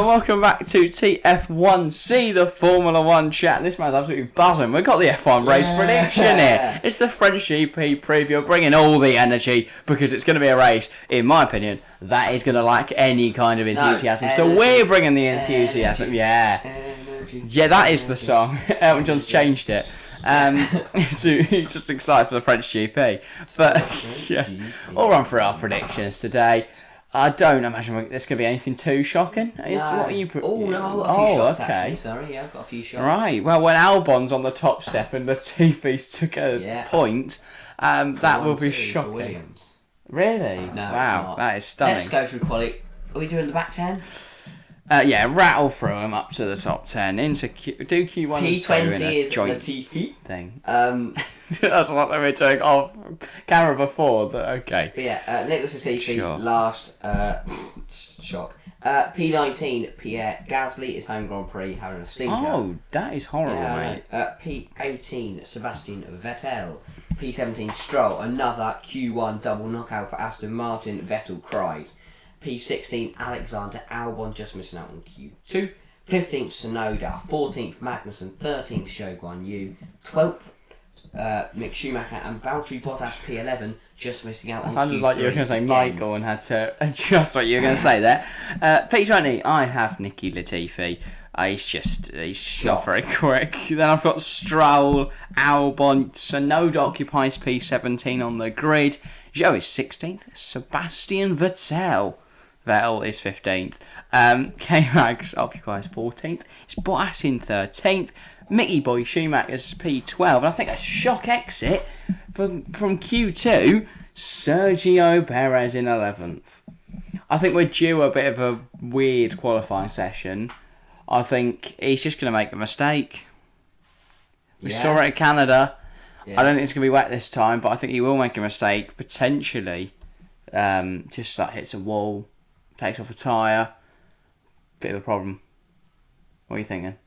welcome back to TF1C, the Formula 1 chat. This man's absolutely buzzing. We've got the F1 race prediction here. It's the French GP preview, bringing all the energy because it's going to be a race, in my opinion, that is going to lack any kind of enthusiasm. So we're bringing the enthusiasm. Yeah, that is the song. Elton John's changed it. He's just excited for the French GP. But yeah, we'll run through our predictions today. I don't imagine there's going to be anything too shocking. No. What are you? No, I've got a few shots. Okay. Actually. Sorry, I've got a few shots. Right. Well, when Albon's on the top step and Latifi's took a point, that will be shocking. Really? No, wow, that is stunning. Let's go through quality. Are we doing the back 10? Rattle through them up to the top 10 into do Q1 P20 and is joint Latifi thing. That's what they were doing off camera before. But okay. But yeah, Nicholas Latifi last shock. P19 Pierre Gasly is home Grand Prix having a stinker. Oh, that is horrible, mate. P18 Sebastian Vettel. P17 Stroll, another Q1 double knockout for Aston Martin. Vettel cries. P16 Alexander Albon just missing out on Q2. 15th Tsunoda, 14th Magnussen, 13th Zhou Guanyu, 12th Mick Schumacher and Valtteri Bottas P11 just missing out on Q3. Sounded like you were going to say Michael and had to adjust what you were going to say there. P20 I have Nicky Latifi. He's just not very quick. Then I've got Stroll, Albon, Tsunoda occupies P17 on the grid. Zhou is 16th. Sebastian Vettel is 15th. K-Mags occupies 14th. It's Bottas in 13th. Mickey Boy Schumacher's P12. And I think a shock exit from Q2. Sergio Perez in 11th. I think we're due a bit of a weird qualifying session. I think he's just going to make a mistake. We saw it in Canada. Yeah. I don't think it's going to be wet this time, but I think he will make a mistake, potentially. Just like hits a wall, takes off a tyre. Bit of a problem. What are you thinking?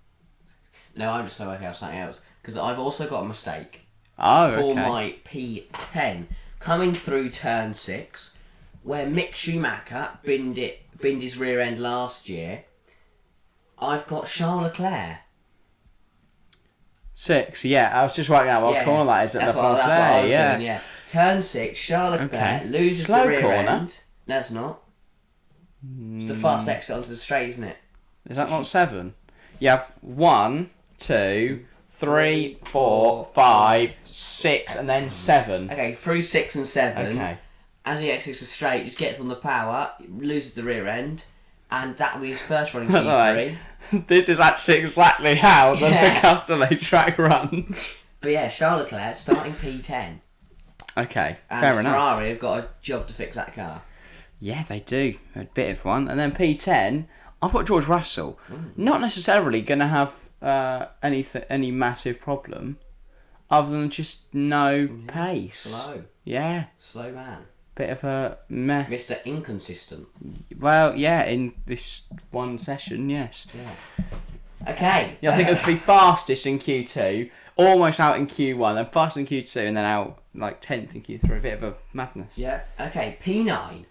No, I'm just working out something else. Because I've also got a mistake. For my P10. Coming through turn 6, where Mick Schumacher binned his rear end last year, I've got Charles Leclerc. 6, yeah. I was just working out what corner that is at the front. That's what I was doing, yeah. Turn 6, Charles Leclerc loses slow the rear corner. end. No, it's not. It's the fast exit onto the straight, isn't it? Is that not 7? You have 1, 2, 3, 4, 5, 6, and then 7. Okay, through 6 and 7. Okay. As he exits the straight, just gets on the power, loses the rear end, and that will be his first run in Q3. This is actually exactly how the Castellet track runs. But yeah, Charles Leclerc starting P10. Okay, and fair enough. Ferrari have got a job to fix that car. Yeah, they do. A bit of one. And then P10, I've got George Russell. Not necessarily going to have any massive problem, other than just no pace. Slow. Yeah. Slow man. Bit of a meh. Mr. Inconsistent. Well, yeah, in this one session, yes. Yeah. Okay. Yeah, I think it would be fastest in Q2, almost out in Q1, then fast in Q2, and then out like 10th in Q3. A bit of a madness. Yeah. Okay, P9.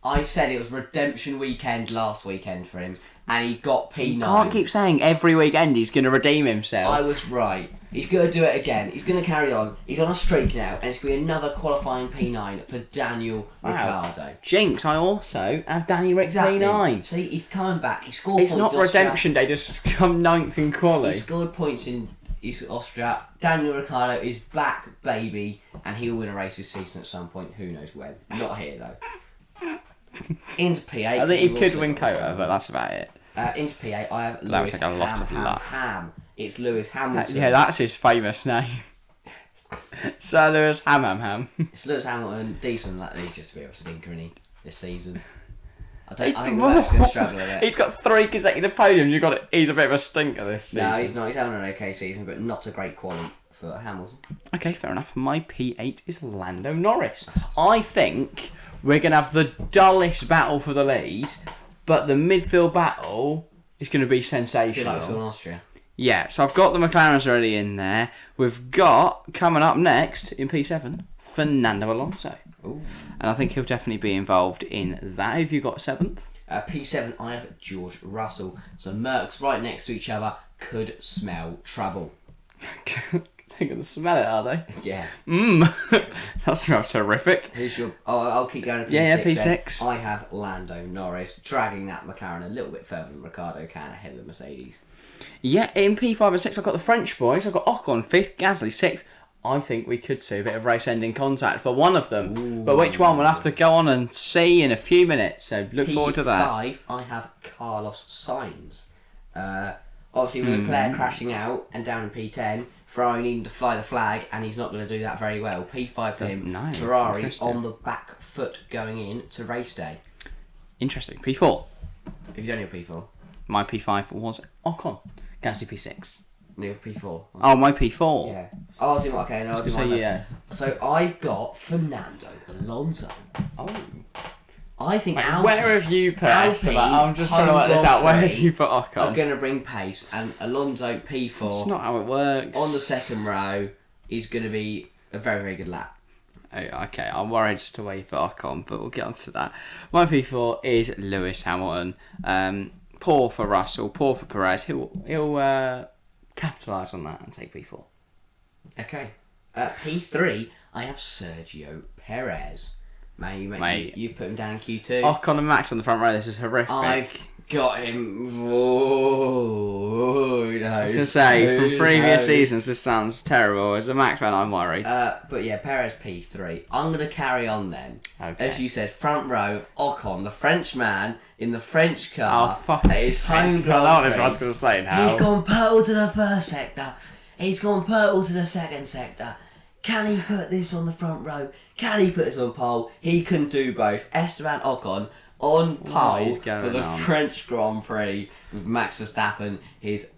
I said it was redemption weekend last weekend for him, and he got P9. You can't keep saying every weekend he's going to redeem himself. I was right. He's going to do it again. He's going to carry on. He's on a streak now, and it's going to be another qualifying P9 for Daniel Ricciardo. Jinx, I also have Danny Rick P9. See, he's coming back. He scored points. It's not in redemption day, just come 9th in quali. He scored points in Austria. Daniel Ricciardo is back, baby, and he'll win a race this season at some point. Who knows when? Not here, though. Into P8. I think he could win Kota, but that's about it. Into P8, I have Lewis like a lot of luck. Ham. It's Lewis Hamilton. Yeah, that's his famous name. Sir Lewis Ham. It's Lewis Hamilton. Decent. Like, he's just a bit of a stinker, isn't he, this season? I think that's going to struggle a bit. He's got 3 consecutive podiums. He's a bit of a stinker this season. No, he's not. He's having an okay season, but not a great quality for Hamilton. Okay, fair enough. My P8 is Lando Norris. I think we're going to have the dullest battle for the lead, but the midfield battle is going to be sensational. Like in Austria. Yeah, so I've got the McLarens already in there. We've got, coming up next in P7, Fernando Alonso. Ooh. And I think he'll definitely be involved in that. Have you got 7th? P7, I have George Russell. So Mercs right next to each other could smell trouble. They're going to smell it, are they? Yeah. That smells horrific. Who's your... Oh, I'll keep going to P6. Yeah, P6. Then. I have Lando Norris, dragging that McLaren a little bit further than Ricciardo can ahead of the Mercedes. Yeah, in P5 and 6, I've got the French boys. I've got Ocon 5th, Gasly 6th. I think we could see a bit of race-ending contact for one of them. Ooh. But which one we'll have to go on and see in a few minutes. So look forward to that. P5, I have Carlos Sainz. Obviously, with Leclerc crashing out and down in P10, Ferrari needing to fly the flag, and he's not going to do that very well. P5 for him, no, Ferrari on the back foot going in to race day. Interesting. P4. If you've done your P4. My P5 was Ocon. Gasly P6. Neil P4. Oh, my P4. Yeah. Oh, I'll do my... Okay, no, I'll do my... Yeah. So I've got Fernando Alonso. Oh. I think Mate, where have you put Alpine, I'm just trying to work this out. Where have you put Ocon? I'm going to bring pace, and Alonso P4. That's not how it works. On the second row, is going to be a very, very good lap. Oh, okay, I'm worried just to where you put Ocon, but we'll get on to that. My P4 is Lewis Hamilton. Poor for Russell, poor for Perez. He'll capitalise on that and take P4. Okay. P3, I have Sergio Perez. Mate, you've put him down in Q2. Ocon and Max on the front row, this is horrific. I've got him... Whoa, no. I was going to say, from previous seasons, this sounds terrible. As a Max fan, I'm worried. But yeah, Perez P3. I'm going to carry on then. Okay. As you said, front row, Ocon, the French man in the French car. Oh, fuck. At his home Grand I was Prix. going to say now. He's gone purple to the first sector. He's gone purple to the second sector. Can he put this on the front row? Can he put this on pole? He can do both. Esteban Ocon on pole for the French Grand Prix with Max Verstappen, his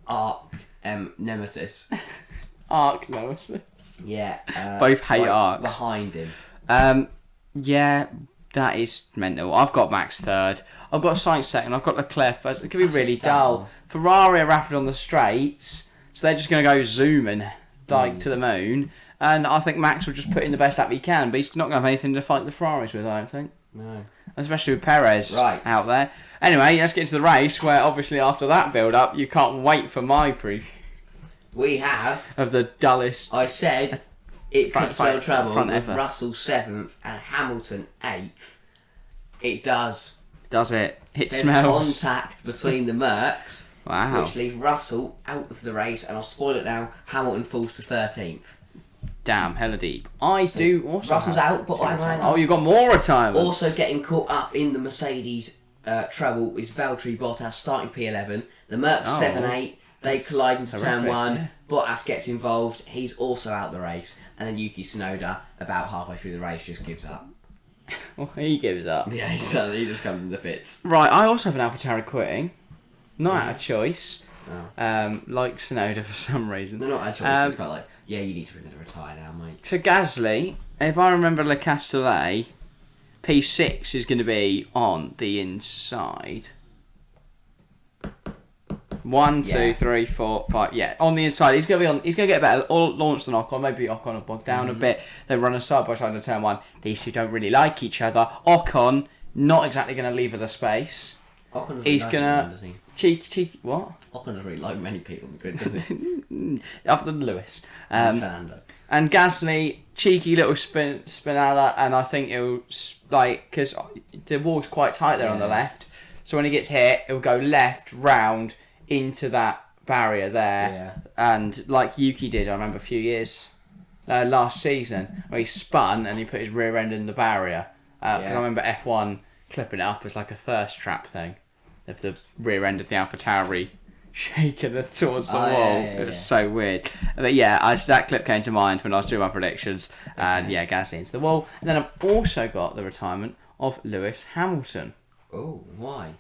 arch nemesis. Arc nemesis. Yeah. Both hate arcs. Behind him. Yeah, that is mental. I've got Max third. I've got Sainz second. I've got Leclerc first. It could be really dull. Ferrari are rapid on the straights, so they're just going to go zooming to the moon. And I think Max will just put in the best lap he can, but he's not going to have anything to fight the Ferraris with, I don't think. No. Especially with Perez out there. Anyway, let's get into the race, where obviously after that build-up, you can't wait for my preview. We have... Of the dullest... I said it could spell trouble with ever. Russell 7th and Hamilton 8th. It does. Does it? It There's smells. contact between the Mercs, Wow. which leaves Russell out of the race, and I'll spoil it now, Hamilton falls to 13th. Damn, hella deep. I do also Russell's out, but hang on. Oh, you've got more retirements. Also getting caught up in the Mercedes trouble is Valtteri Bottas starting P11. The Mercs 7-8. They collide into turn 1. Yeah. Bottas gets involved. He's also out the race. And then Yuki Tsunoda, about halfway through the race, just gives up. Well, he gives up. Yeah, he just comes into fits. Right, I also have an AlphaTauri quitting. Not out of choice. Oh. Like Tsunoda for some reason. They're not out of choice. It's kind of like, yeah, you need to retire now, mate. So Gasly, if I remember Le Castellet, P6 is going to be on the inside. 1, 2, 3, 4, 5. Yeah, on the inside. He's going to be on. He's going to get better. Launch than Ocon. Maybe Ocon will bog down a bit. They run a side by side in turn 1. These two don't really like each other. Ocon not exactly going to leave her the space. He's gonna cheeky. What? Ocon doesn't really like many people in the grid, does he? Other than Lewis. Fernando. And Gasly, cheeky little spinella, and I think it'll because the wall's quite tight there on the left. So when he gets hit, it'll go left round into that barrier there, and like Yuki did, I remember a few years last season, where he spun and he put his rear end in the barrier. Because I remember F1 clipping it up as like a thirst trap thing, of the rear end of the AlphaTauri shaking it towards the wall. It was so weird. But that clip came to mind when I was doing my predictions. And Gasly into the wall. And then I've also got the retirement of Lewis Hamilton. Oh, why?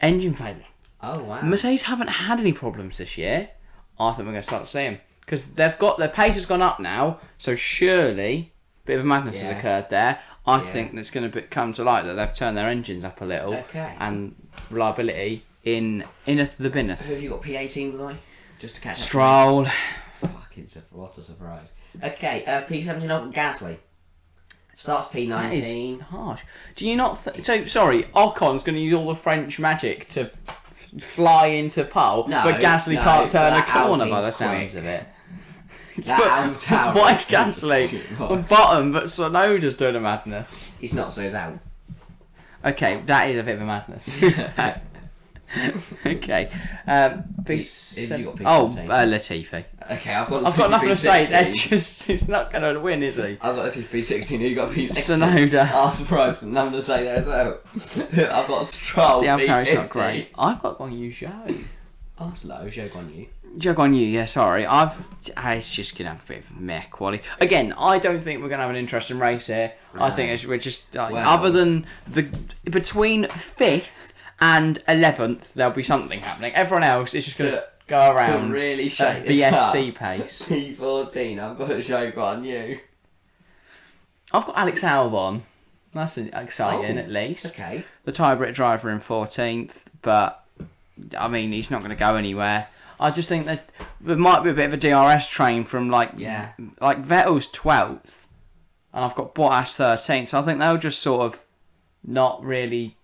Engine failure. Oh, wow. Mercedes haven't had any problems this year. I think we're going to start seeing. Because their pace has gone up now. So surely, a bit of madness has occurred there. I think it's going to come to light that they've turned their engines up a little. Okay. And reliability the binneth. Who have you got P18 by? Just to catch up. Stroll. Fucking what a surprise. Okay, P17 up Gasly. Starts That is P19. harsh. Do you not... so, sorry, Ocon's going to use all the French magic to fly into pole, but Gasly can't turn a corner by the sounds of it. Why is Gasly on bottom, but Tsunoda's doing a madness? He's not, so he's out. Okay, that is a bit of a madness. Okay. Latifi. Okay, I've got nothing to say. He's not going to win, is he? I've got Latifi P16. Who you got P16? Tsunoda. I'm surprised. Nothing to say there as well. I've got Stroll. The AlphaTauri's P50. not great. I've got Guan Yu Zhou. Oh, slow. Zhou Guan Yu. Zhou Guan Yu, yeah, sorry. It's just going to have a bit of meh quality. Again, I don't think we're going to have an interesting race here. No. I think we're just... other than between 5th and 11th, there'll be something happening. Everyone else is just going to go around to really shake VSC pace. P14, I've got Zhou Guan Yu. I've got Alex Albon. That's exciting, at least. Okay. The tie-Brit driver in 14th, but, I mean, he's not going to go anywhere. I just think that there might be a bit of a DRS train from, like Vettel's 12th, and I've got Bottas 13th, so I think they'll just sort of not really...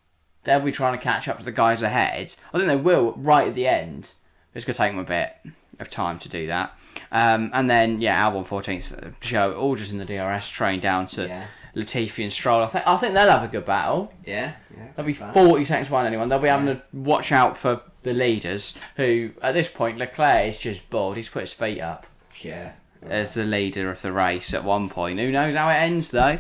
They'll be trying to catch up to the guys ahead. I think they will right at the end. It's going to take them a bit of time to do that. And then, Albon 14th, Zhou, all just in the DRS train down to Latifi and Stroll. I think they'll have a good battle. Yeah. They'll be 40 seconds behind anyone. They'll be having to watch out for the leaders, who, at this point, Leclerc is just bored. He's put his feet up. Yeah. As the leader of the race at one point. Who knows how it ends, though?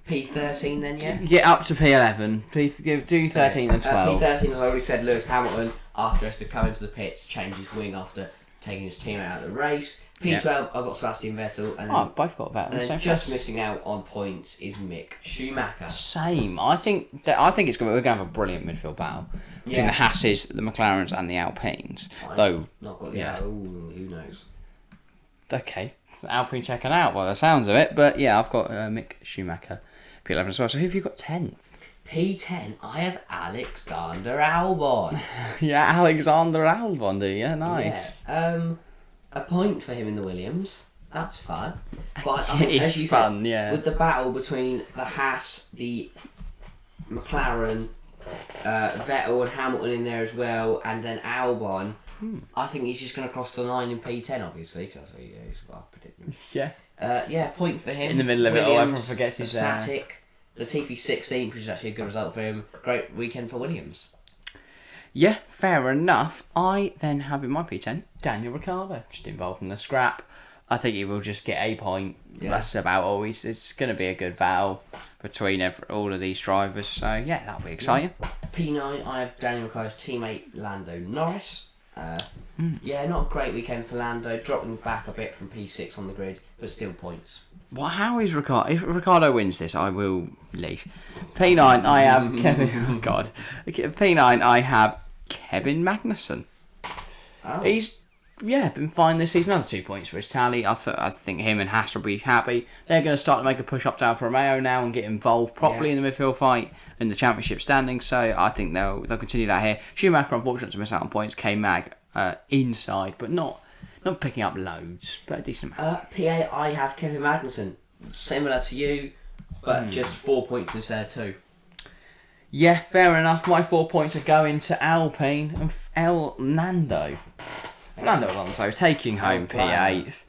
P13 then, yeah? Get up to P11. Do 13 and 12. P13, as I already said, Lewis Hamilton, after has to come into the pits, change his wing after taking his team out of the race. P12, I've got Sebastian Vettel. And then, I've both got Vettel. And then just missing out on points is Mick Schumacher. Same. I think we're going to have a brilliant midfield battle between the Hasses, the McLarens, and the Alpines. Not got the who knows? Okay, so Alpine checking out by the sounds of it, but I've got Mick Schumacher P11 as well. So who have you got 10th? P10, I have Alexander Albon. Alexander Albon, do you? Nice. Yeah. A point for him in the Williams. That's fun. But it is fun, With the battle between the Haas, the McLaren, Vettel and Hamilton in there as well, and then Albon, I think he's just going to cross the line in P10, obviously, because that's what he is. Well, Yeah. Point for him. In the middle of it all, everyone forgets he's there. Static. Latifi 16th, which is actually a good result for him. Great weekend for Williams. Yeah, fair enough. I then have in my P10 Daniel Ricciardo, just involved in the scrap. I think he will just get a point. Yeah. That's about all. It's going to be a good battle between all of these drivers. So, that'll be exciting. P9, I have Daniel Ricciardo's teammate Lando Norris. Not a great weekend for Lando, dropping back a bit from P6 on the grid, but still points. Well, how is Ricardo? If Ricardo wins this, I will leave. P9, I have Kevin. Oh God. P9, I have Kevin Magnussen. Oh. He's been fine this season. Another 2 points for his tally. I think him and Haas will be happy. They're going to start to make a push up to Alfa Romeo now and get involved properly in the midfield fight in the championship standings. So I think they'll continue that here. Schumacher, unfortunate to miss out on points. K-Mag inside, but not picking up loads, but a decent amount. PA, I have Kevin Magnussen. Similar to you, but just 4 points instead of 2. Yeah, fair enough. My 4 points are going to Alpine and Fernando Alonso taking home P8th.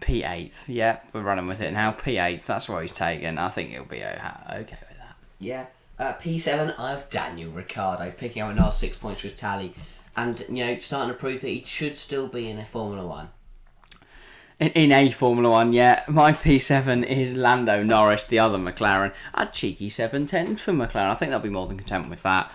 P8th, we're running with it now. P8th, that's where he's taken. I think he'll be okay with that. Yeah. P7, I have Daniel Ricciardo picking out another 6 points for his tally. And, starting to prove that he should still be in a Formula 1. In a Formula 1, My P7 is Lando Norris, the other McLaren. A cheeky 7-10 for McLaren. I think they'll be more than content with that.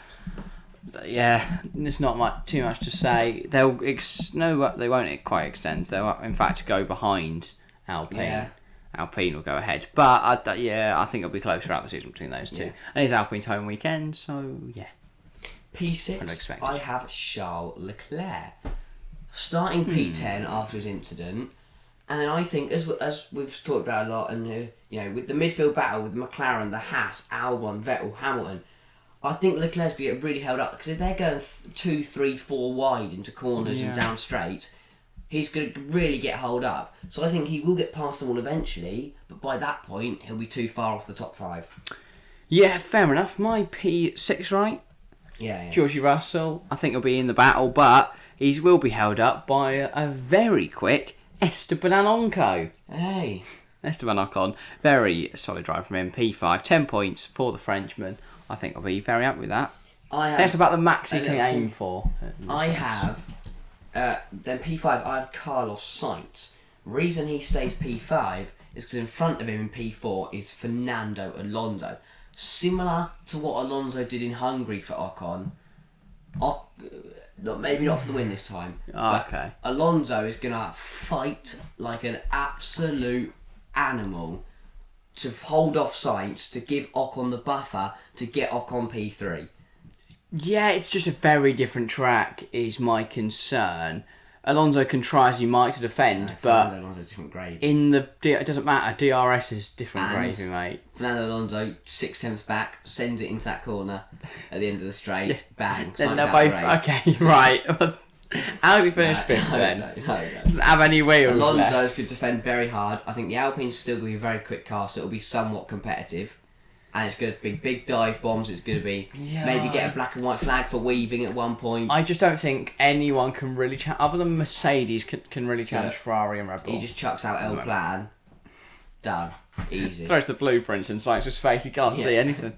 There's not too much to say. They won't quite extend. They'll, in fact, go behind Alpine. Yeah. Alpine will go ahead. But, I think it'll be close throughout the season between those two. And it's Alpine's home weekend, so, P6, I have Charles Leclerc. Starting P10 after his incident. And then I think, as we've talked about a lot, and with the midfield battle with McLaren, the Haas, Albon, Vettel, Hamilton, I think Leclerc's going to get really held up, because if they're going 2, 3, 4 wide into corners and down straight, he's going to really get hold up. So I think he will get past them all eventually, but by that point, he'll be too far off the top 5. Yeah, fair enough. My P6, right? Yeah. Georgie Russell, I think he'll be in the battle, but he will be held up by a very quick Esteban Alonso. Hey. Esteban Ocon, very solid drive from him. P5, 10 points for the Frenchman. I think I'll be very happy with that. That's about the max he can aim for. I have, then P5, I have Carlos Sainz. Reason he stays P5 is because in front of him in P4 is Fernando Alonso. Similar to what Alonso did in Hungary for Ocon. Maybe not for the win this time. Okay. Alonso is going to fight like an absolute animal to hold off Sainz, to give Ocon the buffer, to get Ocon P3. Yeah, it's just a very different track is my concern. Alonso can try as he might to defend, but Alonso's different grade. it doesn't matter. DRS is different And gravy, mate. Fernando Alonso 6/10 back, sends it into that corner at the end of the straight. Yeah. Bang. Then they're both okay, right. How do you finish fifth then? No. Doesn't have any wheels Alonso's left. could defend very hard. I think the Alpine's still going to be a very quick car, so it'll be somewhat competitive. And it's going to be big dive bombs. It's going to be maybe get a black and white flag for weaving at one point. I just don't think anyone can really other than Mercedes can really challenge Ferrari and Red Bull. He just chucks out El Plan. Done. Easy. Throws the blueprints in Sainz's face. He can't see anything.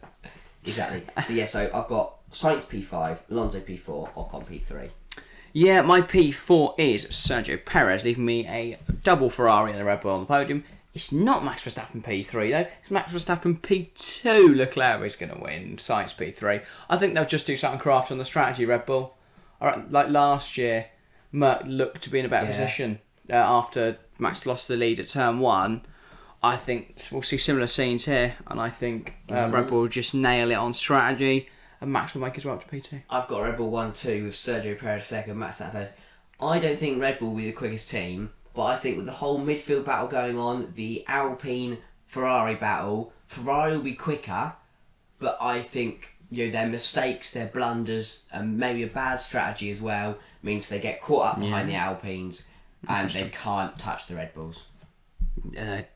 Exactly. So I've got Sainz P5, Alonso P4, Ocon P3. Yeah, my P4 is Sergio Perez, leaving me a double Ferrari and a Red Bull on the podium. It's not Max Verstappen P3 though. It's Max Verstappen P2. Leclerc is going to win. Sainz P3. I think they'll just do something crafty on the strategy. Red Bull, like last year, Merc looked to be in a better position after Max lost the lead at turn 1. I think we'll see similar scenes here, and I think Red Bull will just nail it on strategy, and Max will make his way up to P2. I've got Red Bull 1-2 with Sergio Perez second, Max Verstappen. I don't think Red Bull will be the quickest team. But I think with the whole midfield battle going on, the Alpine-Ferrari battle, Ferrari will be quicker, but I think their mistakes, their blunders, and maybe a bad strategy as well, means they get caught up behind the Alpines and they can't touch the Red Bulls.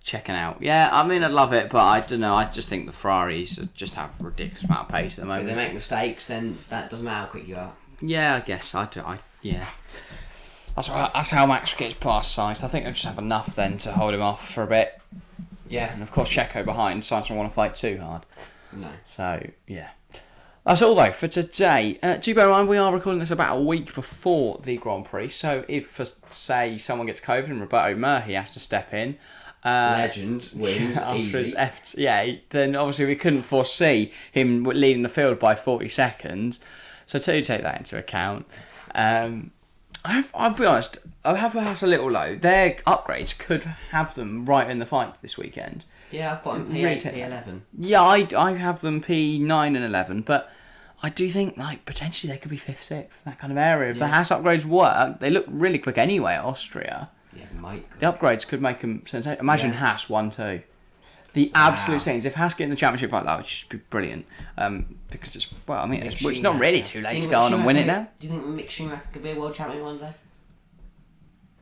Checking out. Yeah, I mean, I love it, but I don't know. I just think the Ferraris just have a ridiculous amount of pace at the moment. If they make mistakes, then that doesn't matter how quick you are. Yeah, I guess. Yeah. That's how Max gets past Sainz. I think they'll just have enough then to hold him off for a bit. Yeah, and of course Checo behind. Sainz don't want to fight too hard. No. So, yeah. That's all though for today. Do bear in mind we are recording this about a week before the Grand Prix. So if, for say, someone gets COVID and Roberto Merhi has to step in, Legend wins easy. Then obviously we couldn't foresee him leading the field by 40 seconds. So do take that into account. I'll be honest, I have my house a little low. Their upgrades could have them right in the fight this weekend. Yeah, I've got them P8, P11. Yeah, I have them P9 and 11, but I do think potentially they could be 5th, 6th, that kind of area. If the house upgrades work, they look really quick anyway at Austria. Yeah, might. The upgrades could make them sensational. Imagine Haas 1-2. The absolute scenes. If Haas get in the championship like that, would just be brilliant. Because it's not really too late to go on and win it now. Do you think Mick Schumacher could be a world champion one day?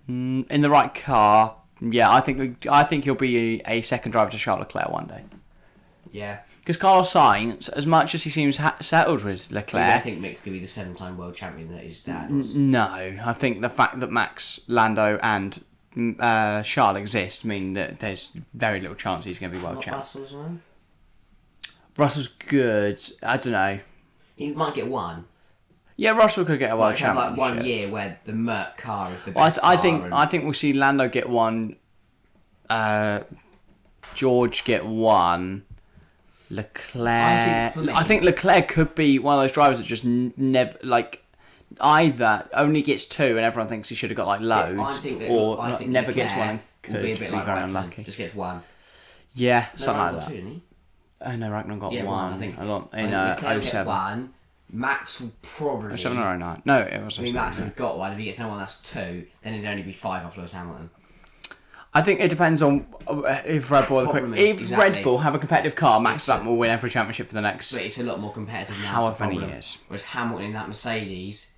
In the right car, yeah. I think he'll be a second driver to Charles Leclerc one day. Yeah. Because Carlos Sainz, as much as he seems settled with Leclerc, I think Mick could be the 7-time world champion that his dad was. No, I think the fact that Max, Lando, and Charles exist mean that there's very little chance he's going to be world champion. Russell's one? Russell's good. I don't know. He might get one. Yeah, Russell could get a world Like championship. 1 year where the Merc car is the best car. I think we'll see Lando get one. George get one. Leclerc. I think Leclerc could be one of those drivers that just never either only gets 2 and everyone thinks he should have got loads, or never gets one and could be very unlucky. Just gets one. Yeah, something like that. 2, didn't he? No, Ragnar got one. I think. In 07. One. Max will probably. 07 or 09. No, it was 07. Max would have got one. If he gets another one, that's 2. Then it'd only be 5 off Lewis Hamilton. I think it depends on if Red Bull Red Bull have a competitive car, Max Verstappen will win every championship for the next. But it's a lot more competitive now. However many years. Whereas Hamilton in that Mercedes,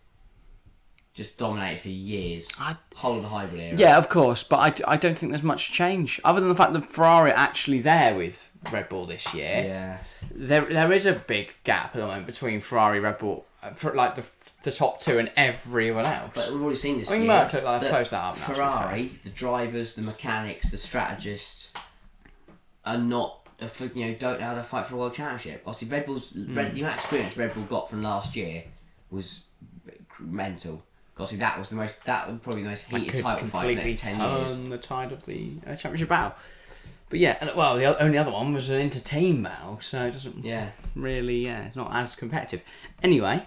just dominated for years. Whole of the hybrid era. Yeah, of course, but I don't think there's much change other than the fact that Ferrari are actually there with Red Bull this year. Yeah. There is a big gap at the moment between Ferrari, Red Bull, for like the top two and everyone else. But we've already seen this I mean, year. Merck look like they've closed that up now. Ferrari, the drivers, the mechanics, the strategists are not, don't know how to fight for a world championship. Obviously, Red Bull's the amount of experience Red Bull got from last year was mental. Obviously, that was probably the most heated title fight for the next 10 years. Turn the tide of the championship battle. But yeah, the only other one was an inter-team battle, so it doesn't really, it's not as competitive. Anyway,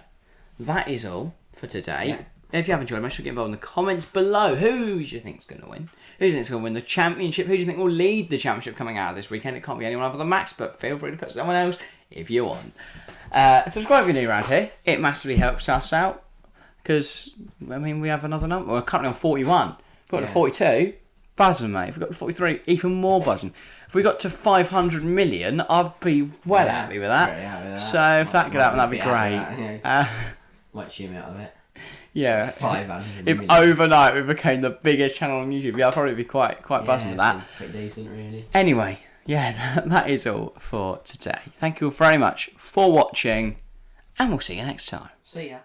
that is all for today. Yeah. If you have enjoyed, make sure to get involved in the comments below. Who do you think's going to win? Who do you think's going to win the championship? Who do you think will lead the championship coming out of this weekend? It can't be anyone other than Max, but feel free to put someone else if you want. Subscribe if you're new around here. It massively helps us out because, we have another number. We're currently on 41. If we got to 42, buzzing, mate. If we got to 43, even more buzzing. If we got to 500 million, I'd be well happy with that. Very happy with that. So if that could happen, that'd be great. Might cheer me out of it. Yeah. 500 if million. overnight we became the biggest channel on YouTube, I'd probably be quite buzzing with that. Pretty decent, really. Anyway, that is all for today. Thank you all very much for watching, and we'll see you next time. See ya.